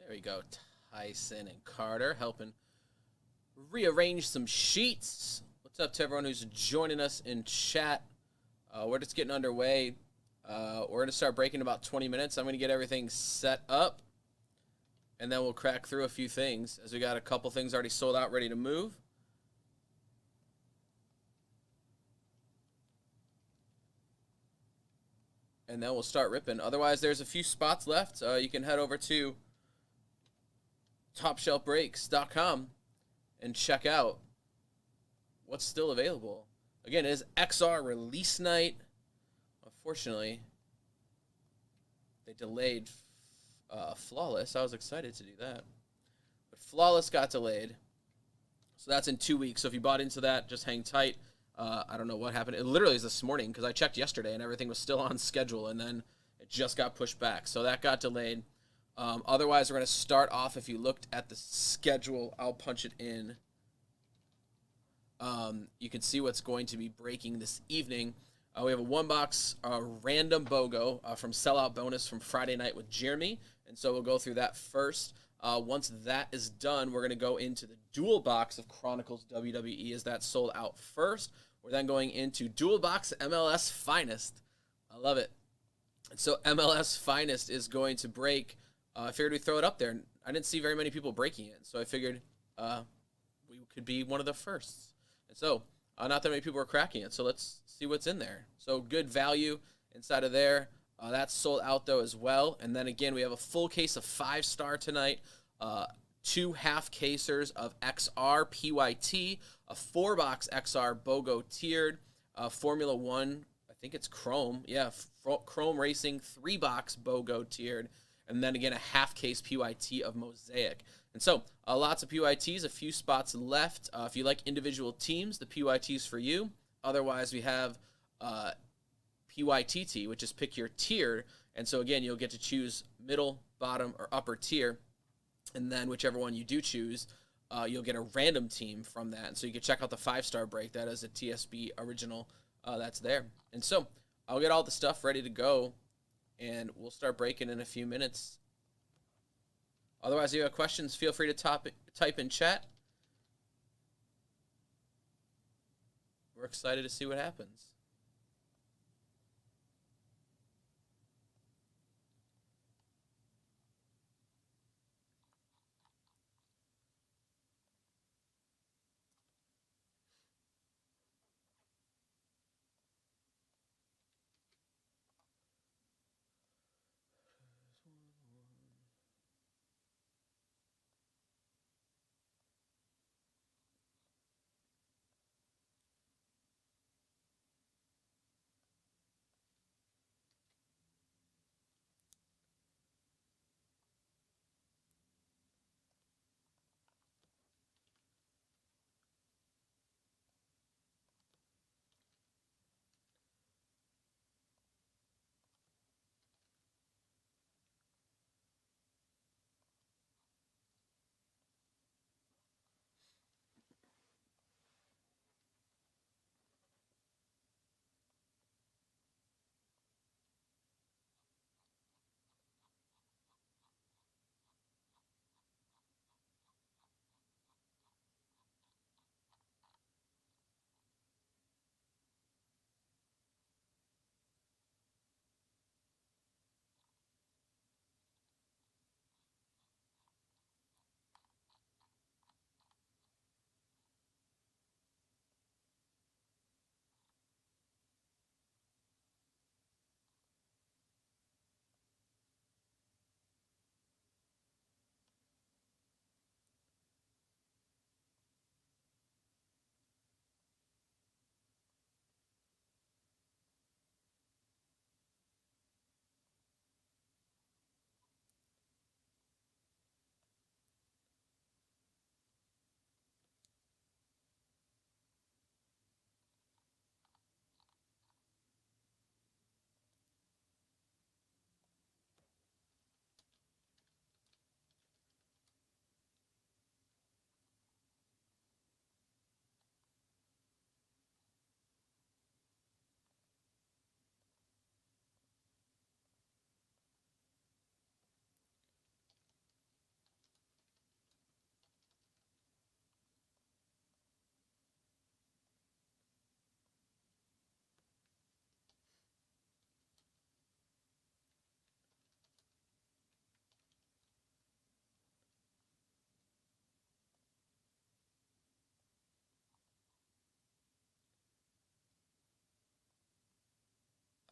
There we go. Tyson and Carter helping rearrange some sheets. What's up to everyone who's joining us in chat? We're just getting underway. We're going to start breaking in about 20 minutes. I'm going to get everything set up, and then we'll crack through a few things, as we got a couple things already sold out, ready to move. And then we'll start ripping. Otherwise, there's a few spots left. You can head over to TopShelfBreaks.com and check out what's still available. Again, it is XR release night. Unfortunately, they delayed Flawless. I was excited to do that. But Flawless got delayed. So that's in 2 weeks. So if you bought into that, just hang tight. I don't know what happened. It literally is this morning because I checked yesterday and everything was still on schedule, and then it just got pushed back. So that got delayed. Otherwise, we're going to start off. If you looked at the schedule, I'll punch it in. You can see what's going to be breaking this evening. We have a one-box random BOGO from Sellout Bonus from Friday night with Jeremy, and so we'll go through that first. Once that is done, we're going to go into the dual box of Chronicles WWE, as that sold out first. We're then going into dual box MLS Finest. I love it. And so MLS Finest is going to break. I figured we'd throw it up there. I didn't see very many people breaking it, so I figured we could be one of the firsts. And so not that many people are cracking it, so let's see what's in there. So good value inside of there. That's sold out, though, as well. And then, again, we have a full case of 5-star tonight, 2 half-casers of XR PYT, a 4-box XR BOGO tiered, Formula 1, I think it's Chrome. Yeah, Chrome Racing, 3-box BOGO tiered, and then, again, a half-case PYT of Mosaic. And so, lots of PYTs, a few spots left. If you like individual teams, the PYT's for you. Otherwise, we have PYTT, which is pick your tier. And so, again, you'll get to choose middle, bottom, or upper tier. And then whichever one you do choose, you'll get a random team from that. And so you can check out the 5-star break. That is a TSB original that's there. And so I'll get all the stuff ready to go, and we'll start breaking in a few minutes. Otherwise, if you have questions, feel free to type in chat. We're excited to see what happens.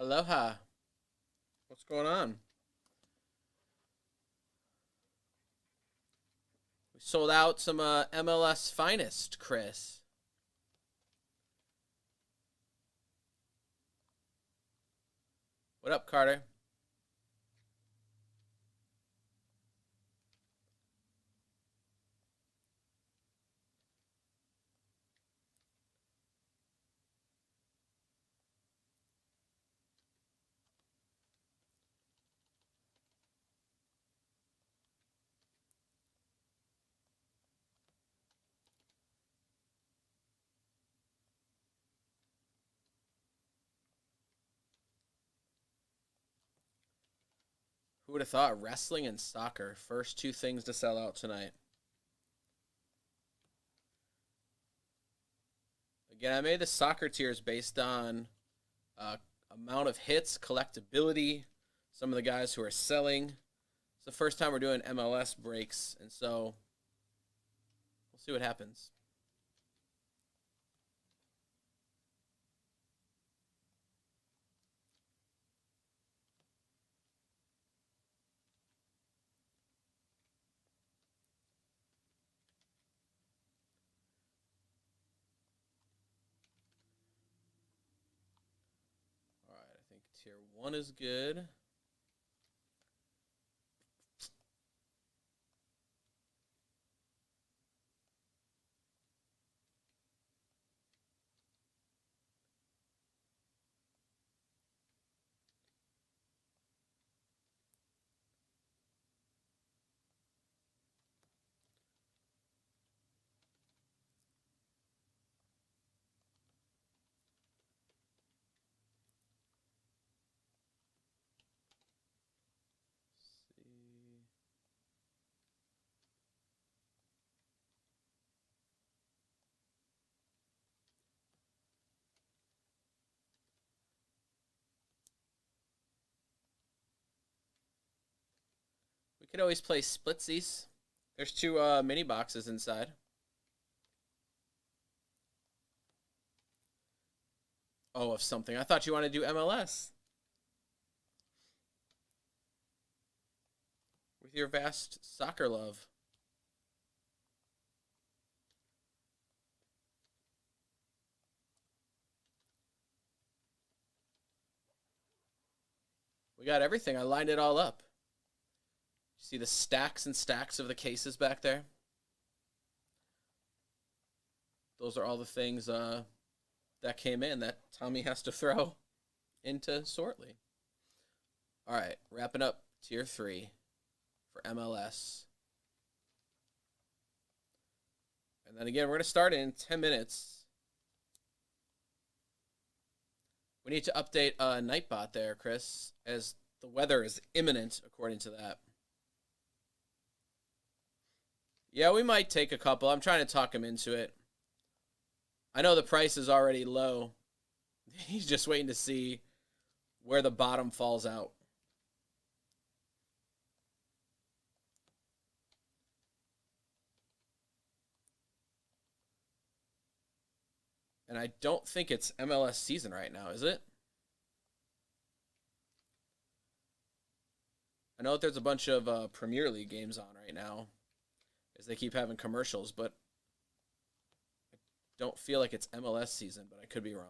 Aloha. What's going on? We sold out some MLS finest, Chris. What up, Carter? Who would have thought wrestling and soccer, first two things to sell out tonight? Again, I made the soccer tiers based on uh, amount of hits, collectability, some of the guys who are selling. It's the first time we're doing MLS breaks, and so we'll see what happens. All right, I think tier 1 is good. Let's see. We could always play splitsies. There's two mini boxes inside. Oh, of something. I thought you wanted to do MLS with your vast soccer love. We got everything. I lined it all up. See the stacks and stacks of the cases back there? Those are all the things that came in that Tommy has to throw into Sortly. All right, wrapping up tier 3 for MLS. And then again, we're going to start in 10 minutes. We need to update Nightbot there, Chris, as the weather is imminent, according to that. Yeah, we might take a couple. I'm trying to talk him into it. I know the price is already low. He's just waiting to see where the bottom falls out. And I don't think it's MLS season right now, is it? I know that there's a bunch of Premier League games on right now as they keep having commercials, but I don't feel like it's MLS season, but I could be wrong.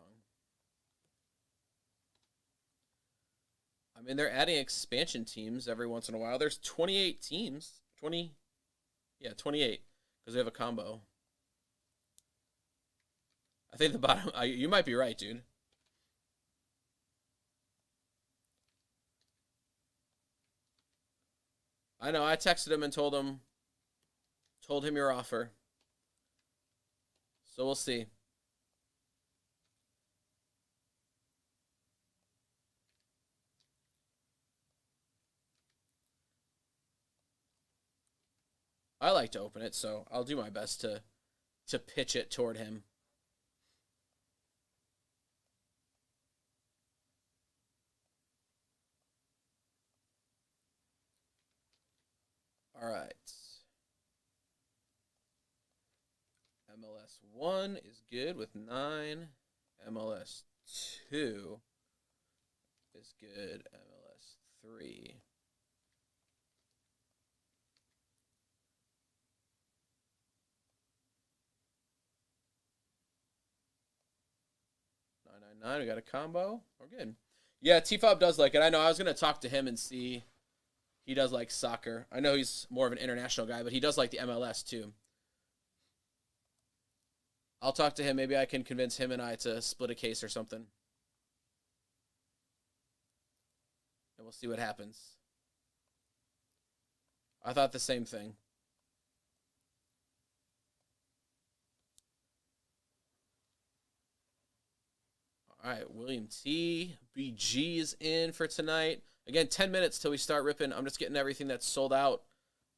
I mean, they're adding expansion teams every once in a while. There's 28 teams. 28, because they have a combo. I think the bottom, you might be right, dude. I know, I texted him and told him your offer. So we'll see. I like to open it, so I'll do my best to pitch it toward him. All right. MLS 1 is good with 9. MLS 2 is good. MLS 3. $9.99. We got a combo. We're good. Yeah, T-Fob does like it. I know I was going to talk to him and see. He does like soccer. I know he's more of an international guy, but he does like the MLS too. I'll talk to him. Maybe I can convince him and I to split a case or something. And we'll see what happens. I thought the same thing. All right, William T. BG is in for tonight. Again, 10 minutes till we start ripping. I'm just getting everything that's sold out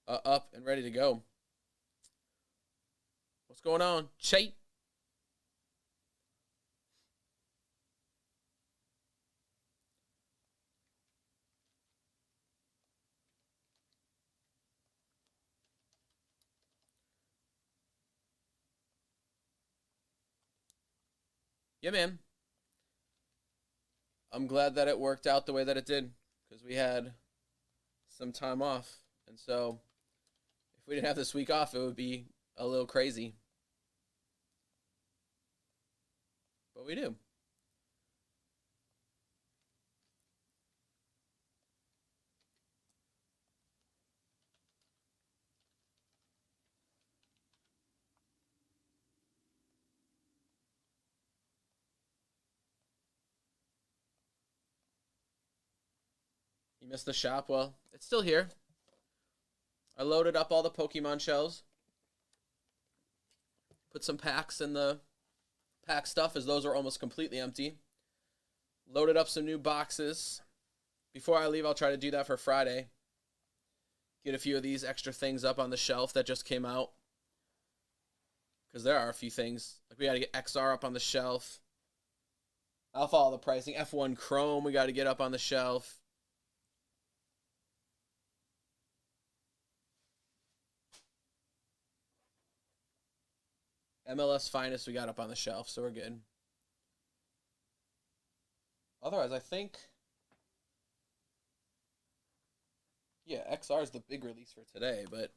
up and ready to go. What's going on? Chait. Yeah, man. I'm glad that it worked out the way that it did because we had some time off. And so if we didn't have this week off, it would be a little crazy. But we do. You missed the shop? Well, it's still here. I loaded up all the Pokemon shells. Put some packs in the pack stuff as those are almost completely empty. Loaded up some new boxes. Before I leave, I'll try to do that for Friday. Get a few of these extra things up on the shelf that just came out. Because there are a few things. Like we got to get XR up on the shelf. I'll follow the pricing. F1 Chrome we got to get up on the shelf. MLS Finest we got up on the shelf, so we're good. Otherwise, I think... Yeah, XR is the big release for today, but...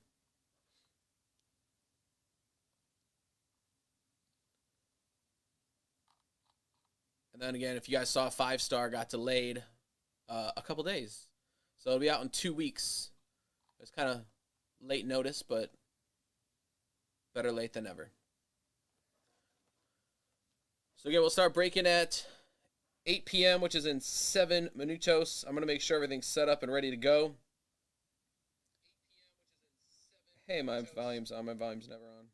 And then again, if you guys saw 5-star got delayed a couple days. So it'll be out in 2 weeks. It's kind of late notice, but better late than never. So again, we'll start breaking at 8 p.m., which is in 7 minutos. I'm going to make sure everything's set up and ready to go. Hey, my volume's on. My volume's never on.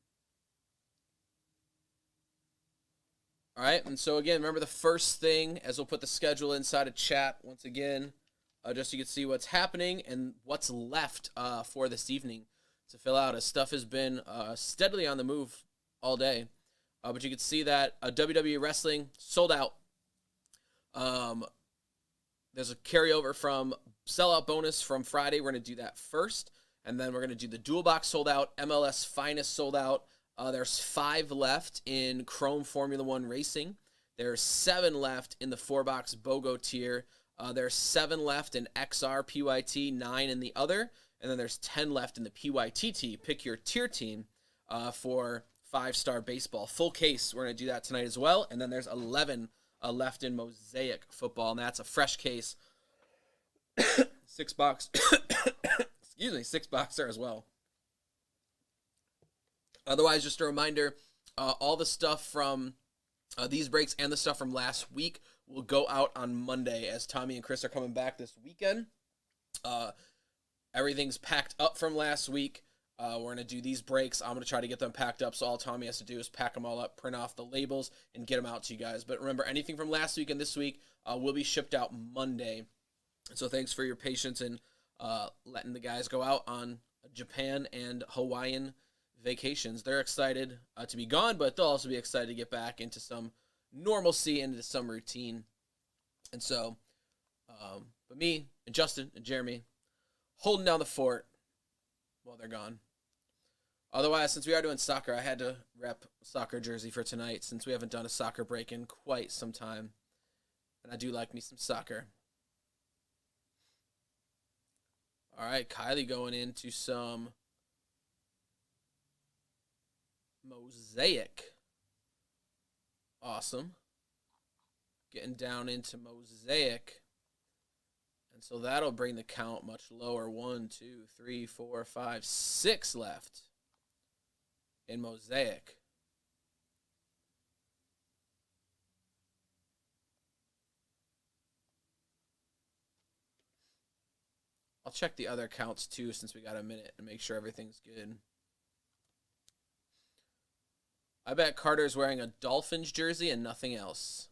All right, and so again, remember the first thing, as we'll put the schedule inside of chat once again, just so you can see what's happening and what's left for this evening to fill out, as stuff has been steadily on the move all day. But you can see that WWE Wrestling sold out. There's a carryover from sellout bonus from Friday. We're going to do that first. And then we're going to do the dual box sold out. MLS Finest sold out. There's 5 left in Chrome Formula 1 Racing. There's 7 left in the 4-box BOGO tier. There's 7 left in XR PYT, 9 in the other. And then there's 10 left in the PYTT. Pick your tier team for 5-star baseball. Full case, we're going to do that tonight as well. And then there's 11 left in Mosaic football, and that's a fresh case. 6-box, excuse me, 6-boxer as well. Otherwise, just a reminder, all the stuff from these breaks and the stuff from last week will go out on Monday as Tommy and Chris are coming back this weekend. Everything's packed up from last week. We're going to do these breaks. I'm going to try to get them packed up, so all Tommy has to do is pack them all up, print off the labels, and get them out to you guys. But remember, anything from last week and this week will be shipped out Monday. So thanks for your patience in letting the guys go out on Japan and Hawaiian vacations. They're excited to be gone, but they'll also be excited to get back into some normalcy and into some routine. And so, but me and Justin and Jeremy holding down the fort while they're gone. Otherwise, since we are doing soccer, I had to rep soccer jersey for tonight since we haven't done a soccer break in quite some time. And I do like me some soccer. All right, Kylie going into some Mosaic. Awesome. Getting down into Mosaic. And so that'll bring the count much lower. 1, 2, 3, 4, 5, 6 left in Mosaic. I'll check the other counts too since we got a minute and make sure everything's good. I bet Carter's wearing a Dolphins jersey and nothing else.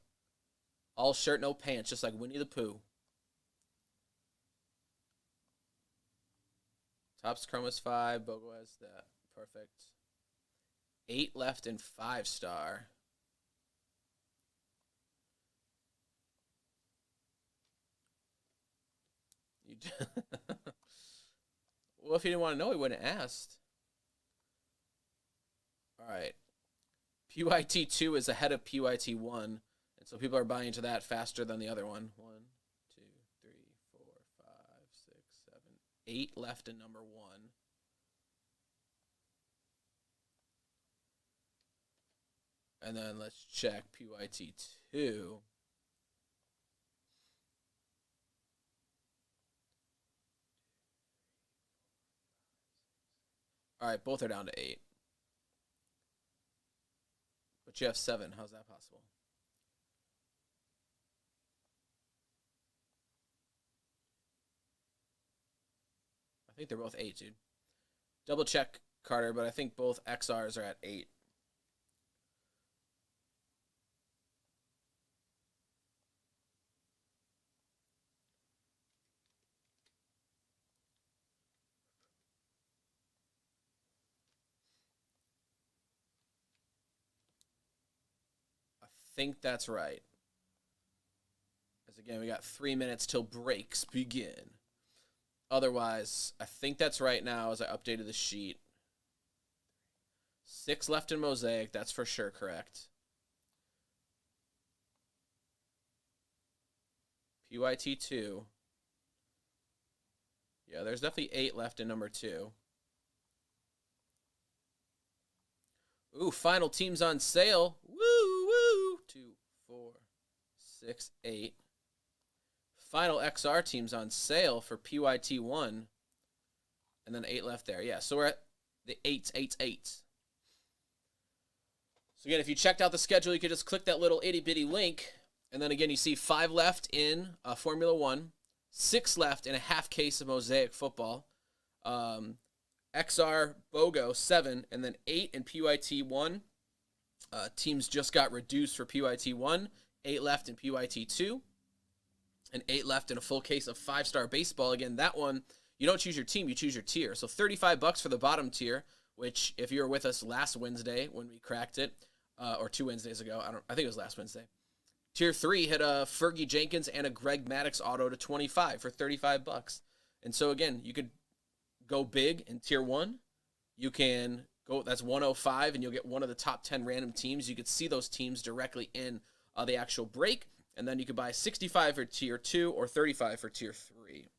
All shirt, no pants, just like Winnie the Pooh. Topps Chrome is 5. Bogo has that. Perfect. 8 left in 5-star. Well, if you didn't want to know, he wouldn't have asked. All right. PYT2 is ahead of PYT1. And so people are buying into that faster than the other one. 1, 2, 3, 4, 5, 6, 7, 8 left in number 1. And then let's check PYT2. All right, both are down to 8. But you have 7. How's that possible? I think they're both 8, dude. Double check, Carter, but I think both XRs are at 8. I think that's right. As again, we got 3 minutes till breaks begin. Otherwise, I think that's right now as I updated the sheet. 6 left in Mosaic, that's for sure correct. PYT2. Yeah, there's definitely 8 left in number 2. Ooh, final teams on sale. Woo, woo. 2, 4, 6, 8. Final XR teams on sale for PYT1. And then 8 left there. Yeah, so we're at the 8s, 8s, 8s. So again, if you checked out the schedule, you could just click that little itty-bitty link. And then again, you see 5 left in Formula 1. 6 left in a half case of Mosaic football. XR BOGO 7, and then 8 in PYT1. Teams just got reduced for PYT1. 8 left in PYT2. And 8 left in a full case of 5-star baseball. Again, that one, you don't choose your team, you choose your tier. So $35 for the bottom tier, which if you were with us last Wednesday when we cracked it, or 2 Wednesdays ago, I think it was last Wednesday. Tier 3 hit a Fergie Jenkins and a Greg Maddux auto to 25 for $35. And so again, you could go big in tier 1. You can go, that's 105, and you'll get one of the top 10 random teams. You could see those teams directly in the actual break. And then you could buy 65 for tier 2 or 35 for tier 3.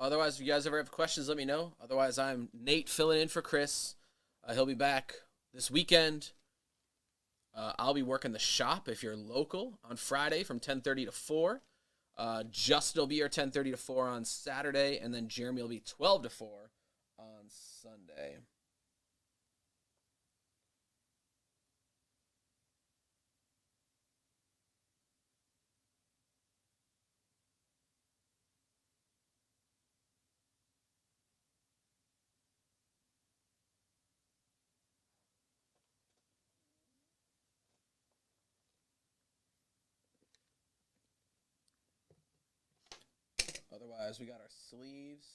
Otherwise, if you guys ever have questions, let me know. Otherwise, I'm Nate filling in for Chris. He'll be back this weekend. I'll be working the shop if you're local on Friday from 10:30 to 4. Justin will be here 10:30 to 4 on Saturday, and then Jeremy will be 12 to 4 on Sunday. Otherwise, we got our sleeves.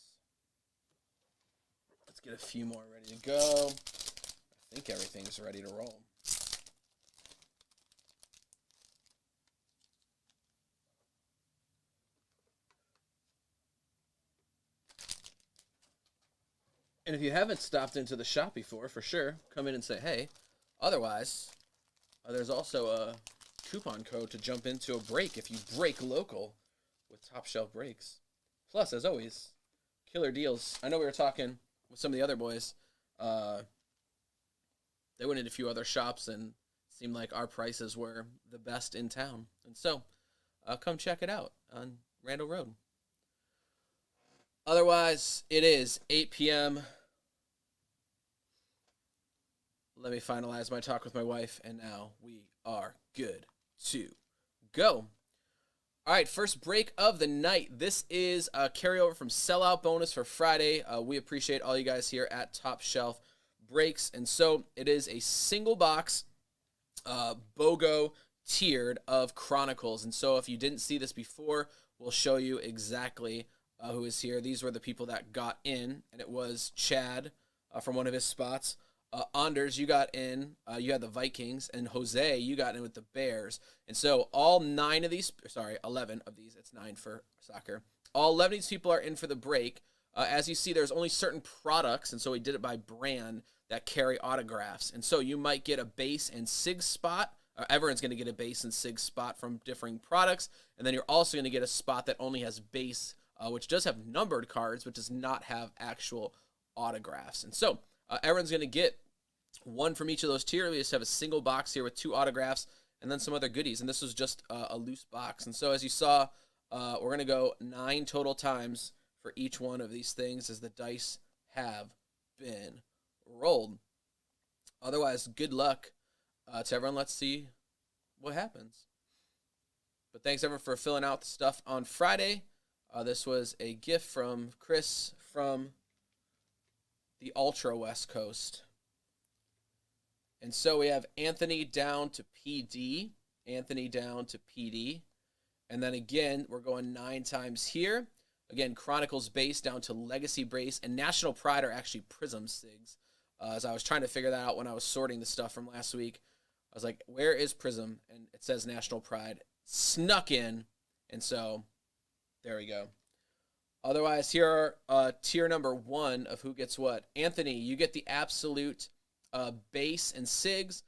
Let's get a few more ready to go. I think everything's ready to roll. And if you haven't stopped into the shop before, for sure, come in and say, hey. Otherwise, there's also a coupon code to jump into a break if you break local with Top Shelf Breaks. Plus, as always, killer deals. I know we were talking with some of the other boys. They went into a few other shops and it seemed like our prices were the best in town. And so, come check it out on Randall Road. Otherwise, it is 8 p.m. Let me finalize my talk with my wife, and now we are good to go. All right, first break of the night. This is a carryover from Sellout Bonus for Friday. We appreciate all you guys here at Top Shelf Breaks. And so it is a single box BOGO tiered of Chronicles. And so if you didn't see this before, we'll show you exactly who is here. These were the people that got in, and it was Chad from one of his spots. Anders, you got in. You had the Vikings, and Jose, you got in with the Bears. And so all 11 of these, it's 9 for soccer. All 11 of these people are in for the break. As you see, there's only certain products, and so we did it by brand, that carry autographs. And so you might get a base and SIG spot. Everyone's going to get a base and SIG spot from differing products. And then you're also going to get a spot that only has base, which does have numbered cards, but does not have actual autographs. And so everyone's going to get one from each of those tiers. We just have a single box here with 2 autographs and then some other goodies. And this was just a loose box. And so as you saw, we're going to go 9 total times for each one of these things as the dice have been rolled. Otherwise, good luck to everyone. Let's see what happens. But thanks everyone for filling out the stuff on Friday. This was a gift from Chris from the Ultra West Coast. And so we have Anthony down to PD. Anthony down to PD. And then again, we're going 9 times here. Again, Chronicles base down to Legacy Brace. And National Pride are actually Prism SIGs. As I was trying to figure that out when I was sorting the stuff from last week. I was like, where is Prism? And it says National Pride. Snuck in. And so, there we go. Otherwise, here are tier number 1 of who gets what. Anthony, you get the absolute base and SIGs.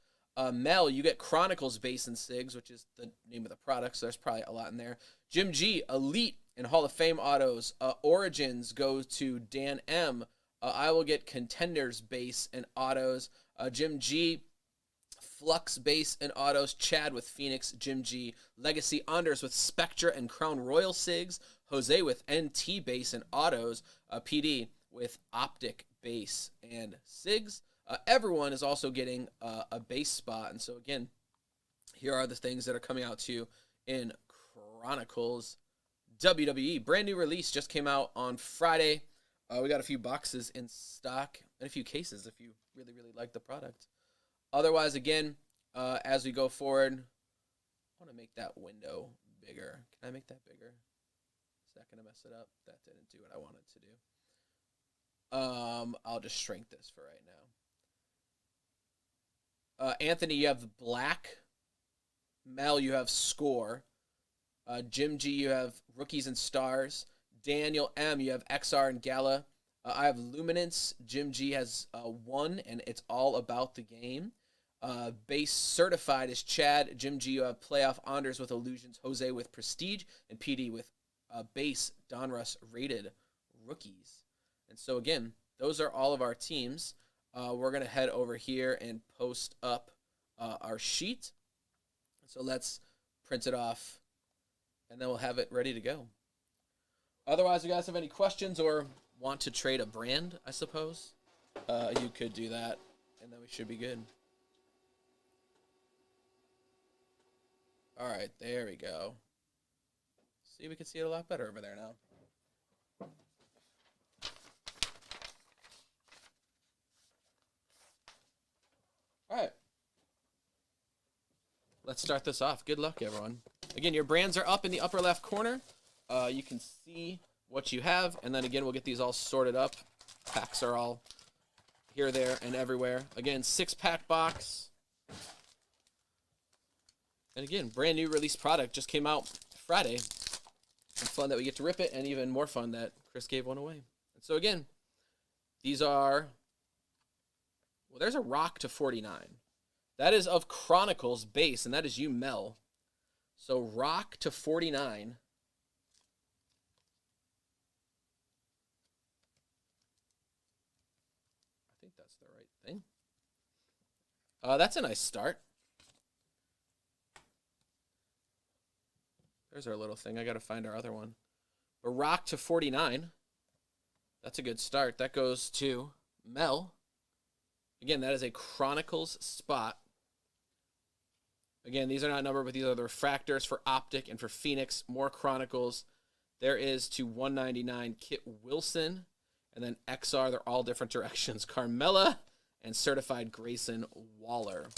Mel, you get Chronicles base and SIGs, which is the name of the product, so there's probably a lot in there. Jim G, Elite and Hall of Fame autos. Origins goes to Dan M. I will get Contenders base and autos. Jim G, Flux base and autos. Chad with Phoenix. Jim G, Legacy Anders with Spectra and Crown Royal SIGs. Jose with NT base and autos. PD with Optic base and SIGs. Everyone is also getting a base spot. And so, again, here are the things that are coming out to you in Chronicles WWE. Brand new release just came out on Friday. We got a few boxes in stock and a few cases if you really, really like the product. Otherwise, again, as we go forward, I want to make that window bigger. Can I make that bigger? Is that going to mess it up? That didn't do what I wanted to do. I'll just shrink this for right now. Anthony, you have Black. Mel, you have Score. Jim G, you have Rookies and Stars. Daniel M, you have XR and Gala. I have Luminance. Jim G has 1, and it's all about the game. Base Certified is Chad. Jim G, you have Playoff Anders with Illusions. Jose with Prestige. And PD with Base Donruss rated Rookies. And so, again, those are all of our teams. We're going to head over here and post up our sheet. So let's print it off, and then we'll have it ready to go. Otherwise, you guys have any questions or want to trade a brand, I suppose, you could do that, and then we should be good. All right, there we go. See, we can see it a lot better over there now. All right. Let's start this off. Good luck, everyone. Again, your brands are up in the upper left corner. You can see what you have, and then again, we'll get these all sorted up. Packs are all here, there, and everywhere. Again, 6-pack box. And again, brand new release product. Just came out Friday. And fun that we get to rip it, and even more fun that Chris gave one away. And so again, these are, well, there's a Rock to 49. That is of Chronicles base, and that is you, Mel. So Rock to 49. I think that's the right thing. That's a nice start. There's our little thing. I got to find our other one. A Rock to 49. That's a good start. That goes to Mel. Again, that is a Chronicles spot. Again, these are not numbered, but these are the refractors for Optic and for Phoenix. More Chronicles. There is to 199 Kit Wilson. And then XR, they're all different directions. Carmella and Certified Grayson Waller.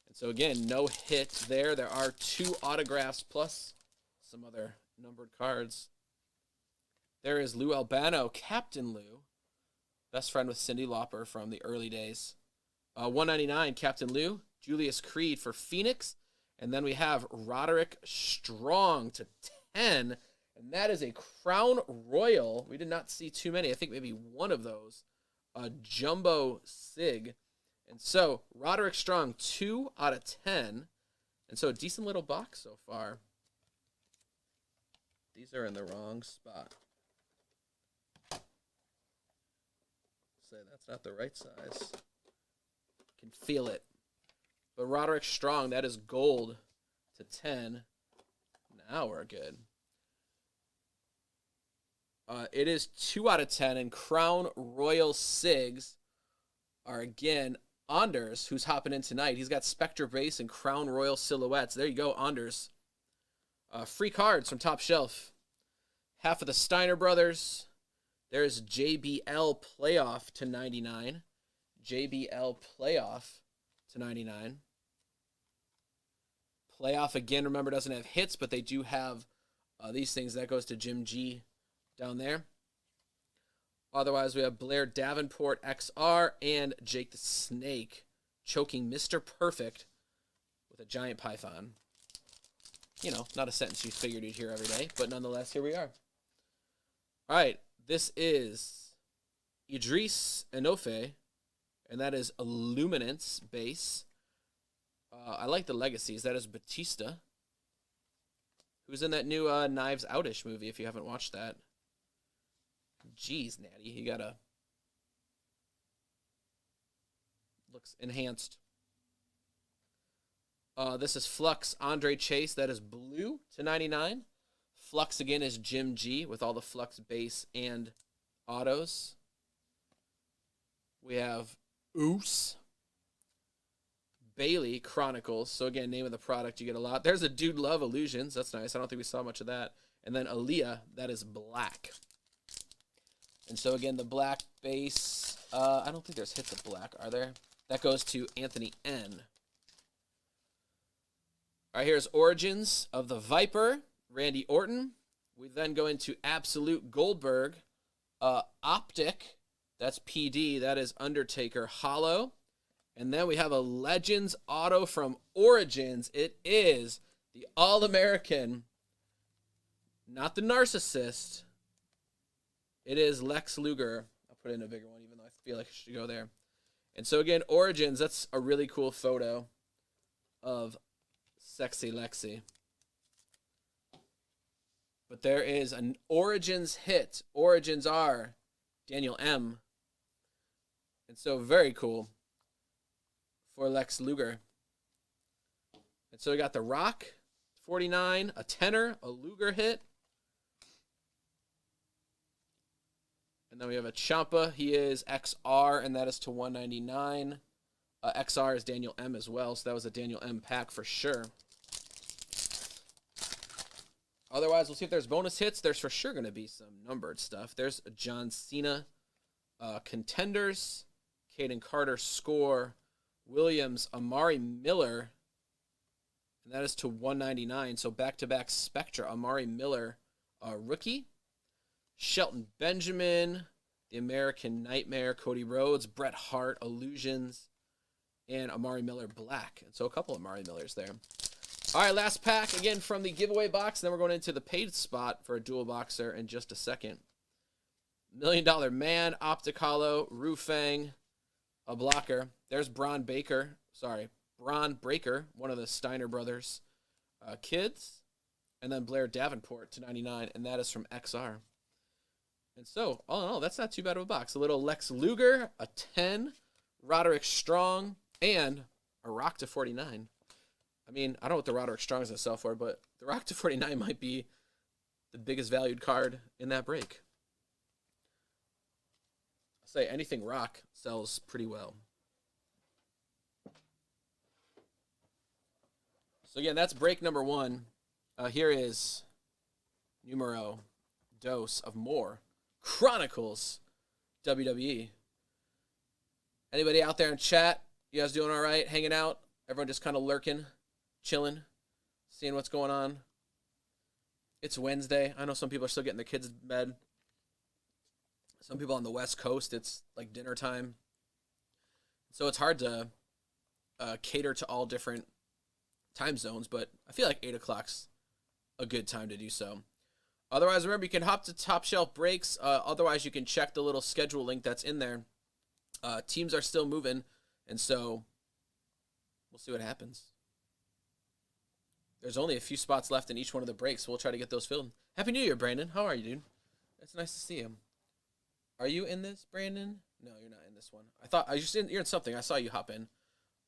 And so again, no hit there. There are 2 autographs plus some other numbered cards. There is Lou Albano, Captain Lou. Best friend with Cyndi Lauper from the early days. 199, Captain Lou. Julius Creed for Phoenix. And then we have Roderick Strong to 10. And that is a Crown Royal. We did not see too many. I think maybe one of those. A Jumbo Sig. And so, Roderick Strong, 2 out of 10. And so, a decent little box so far. These are in the wrong spot. Say that's not the right size. Can feel it. But Roderick Strong, that is gold to 10. Now we're good. It is 2 out of 10, and Crown Royal Sigs are again Anders, who's hopping in tonight. He's got Spectre Base and Crown Royal Silhouettes. There you go, Anders. Free cards from Top Shelf. Half of the Steiner brothers. There's JBL Playoff to 99. JBL Playoff to 99. Playoff, again, remember, doesn't have hits, but they do have these things. That goes to Jim G down there. Otherwise, we have Blair Davenport XR and Jake the Snake choking Mr. Perfect with a giant python. You know, not a sentence you figured you'd hear every day, but nonetheless, here we are. All right, this is Idris Enofe, and that is Illuminance base. I like the legacies. That is Batista, who's in that new Knives Out-ish movie, if you haven't watched that. Jeez, Natty, you gotta... Looks enhanced. This is Flux Andre Chase. That is blue to 99. Flux, again, is Jim G with all the Flux base and autos. We have Oos. Bailey Chronicles. So, again, name of the product, you get a lot. There's a Dude Love Illusions. That's nice. I don't think we saw much of that. And then Aaliyah, that is black. And so, again, the black base. I don't think there's hits of black, are there? That goes to Anthony N. All right, here's Origins of the Viper, Randy Orton. We then go into Absolute Goldberg. Optic, that's PD. That is Undertaker Hollow. And then we have a Legends auto from Origins. It is the All-American, not the Narcissist. It is Lex Luger. I'll put in a bigger one, even though I feel like it should go there. And so, again, Origins, that's a really cool photo of Sexy Lexi. But there is an Origins hit. Origins are Daniel M. And so, very cool for Lex Luger. And so we got the Rock, 49, a tenor, a Luger hit. And then we have a Ciampa. He is XR, and that is to 199. XR is Daniel M as well, so that was a Daniel M pack for sure. Otherwise, we'll see if there's bonus hits. There's for sure going to be some numbered stuff. There's a John Cena Contenders, Caden Carter Score, Williams, Amari Miller, and that is to 199. So back-to-back Spectra, Amari Miller rookie. Shelton Benjamin, the American Nightmare, Cody Rhodes, Bret Hart, Illusions, and Amari Miller Black. And so a couple of Amari Millers there. All right, last pack again from the giveaway box. Then we're going into the paid spot for a dual boxer in just a second. $1 Million Man, Optic Hollow, Rufang, a blocker. There's Braun Breaker, one of the Steiner brothers kids. And then Blair Davenport to 99, and that is from XR. And so, all in all, that's not too bad of a box. A little Lex Luger, a 10, Roderick Strong, and a Rock to 49. I mean, I don't know what the Roderick Strong is going to sell for, but the Rock to 49 might be the biggest valued card in that break. I'll say anything Rock sells pretty well. So again, that's break number 1. Here is numero dos of more Chronicles WWE. Anybody out there in chat? You guys doing all right? Hanging out? Everyone just kind of lurking, chilling, seeing what's going on? It's Wednesday. I know some people are still getting their kids to bed. Some people on the West Coast, it's like dinner time. So it's hard to cater to all different time zones, but I feel like 8 o'clock's a good time to do so. Otherwise, remember, you can hop to Top Shelf Breaks. Otherwise, you can check the little schedule link that's in there. Teams are still moving, and so we'll see what happens. There's only a few spots left in each one of the breaks, so we'll try to get those filled. Happy New Year, Brandon. How are you, dude? It's nice to see you. Are you in this, Brandon? No, you're not in this one. I thought you're in something. I saw you hop in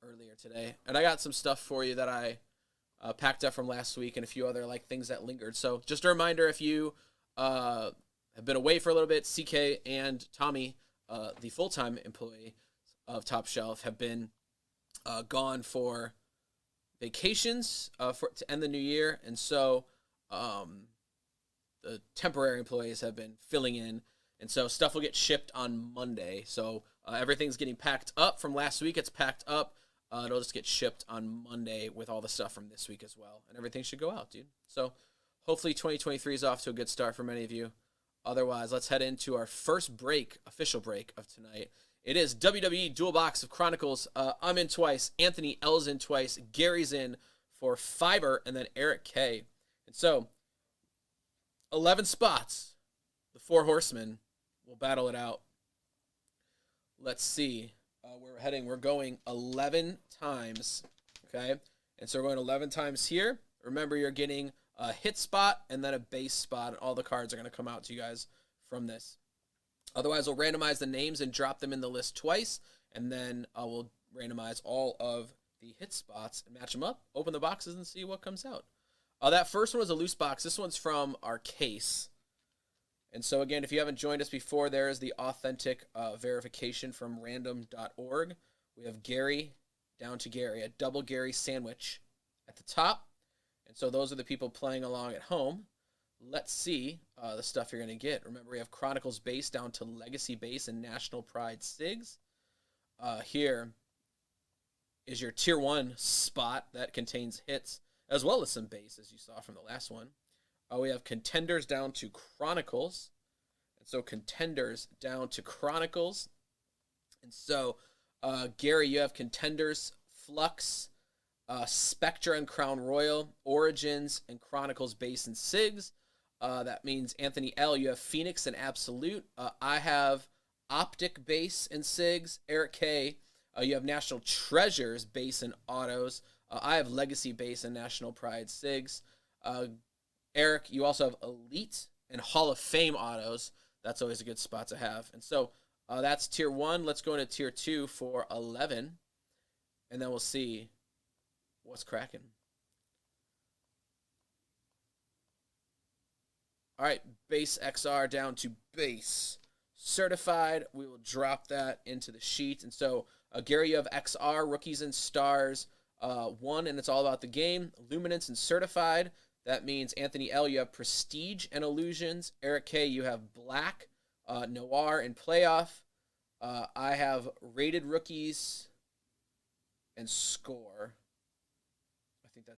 earlier today, and I got some stuff for you that I packed up from last week and a few other things that lingered. So just a reminder, if you have been away for a little bit, CK and Tommy, the full-time employee of Top Shelf, have been gone for vacations to end the new year. And so the temporary employees have been filling in. And so stuff will get shipped on Monday. So everything's getting packed up from last week. It's packed up. It'll just get shipped on Monday with all the stuff from this week as well. And everything should go out, dude. So hopefully 2023 is off to a good start for many of you. Otherwise, let's head into our first break, official break of tonight. It is WWE Dual Box of Chronicles. I'm in twice. Anthony L's in twice. Gary's in for Fiverr, and then Eric K. And so 11 spots. The 4 horsemen will battle it out. Let's see. We're going 11 times, okay? And so we're going 11 times here. Remember, you're getting a hit spot and then a base spot, and all the cards are going to come out to you guys from this. Otherwise, we'll randomize the names and drop them in the list twice, and then we'll randomize all of the hit spots and match them up, open the boxes, and see what comes out. That first one was a loose box. This one's from our case. And so, again, if you haven't joined us before, there is the authentic verification from random.org. We have Gary down to Gary, a double Gary sandwich at the top. And so those are the people playing along at home. Let's see the stuff you're going to get. Remember, we have Chronicles base down to Legacy base and National Pride SIGs. Here is your Tier 1 spot that contains hits, as well as some base, as you saw from the last one. We have Contenders down to Chronicles. And so Contenders down to Chronicles. And so, Gary, you have Contenders, Flux, Spectra and Crown Royal, Origins, and Chronicles base and SIGs. That means Anthony L., you have Phoenix and Absolute. I have Optic base and SIGs. Eric K., you have National Treasures base and autos. I have Legacy base and National Pride SIGs. Eric, you also have Elite and Hall of Fame autos. That's always a good spot to have. And so that's Tier 1. Let's go into Tier 2 for 11. And then we'll see what's cracking. All right, base XR down to base certified. We will drop that into the sheet. And so, Gary, you have XR, Rookies and Stars 1, and it's all about the game. Luminance and certified. That means Anthony L., you have Prestige and Illusions. Eric K., you have Black, Noir, and Playoff. I have Rated Rookies and Score.